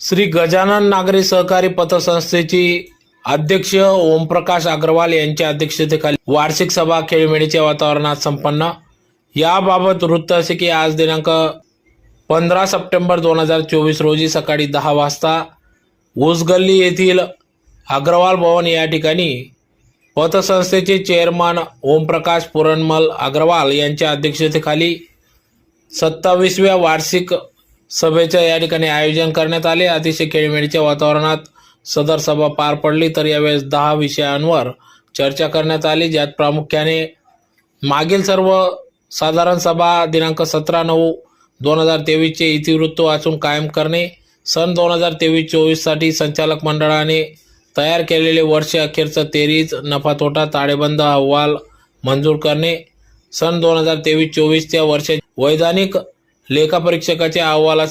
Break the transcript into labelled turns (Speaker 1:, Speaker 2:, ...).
Speaker 1: श्री गजानन नागरी सहकारी पतसंस्थेची अध्यक्ष ओमप्रकाश अग्रवाल यांच्या अध्यक्षतेखाली वार्षिक सभा खेळमेळीच्या वातावरणात संपन्न। याबाबत वृत्त असे की आज दिनांक 15 सप्टेंबर 2024 रोजी सकाळी 10 वाजता ऊसगल्ली येथील अग्रवाल भवन या ठिकाणी पतसंस्थेचे चेअरमन ओमप्रकाश पुरणमल अग्रवाल यांच्या अध्यक्षतेखाली 27व्या वार्षिक सभेचे या ठिकाणी आयोजन करण्यात आले। अतिशय खेळमेळीच्या वातावरणात सदर सभा पार पडली। तर यावेळेस 10 विषयांवर चर्चा करण्यात आली, ज्यात प्रामुख्याने मागील सर्व साधारण सभा दिनांक 17/9/2023 चे इतिवृत्त वाचून कायम करणे, सन 2023-24 साठी संचालक मंडळाने तयार केलेले वर्ष अखेरचा तेरीज नफा तोटा ताळेबंद अहवाल मंजूर करणे, सन 2023-24 च्या वर्षाच्या वैधानिक लेखापरीक्षकाच्या अहवालाचा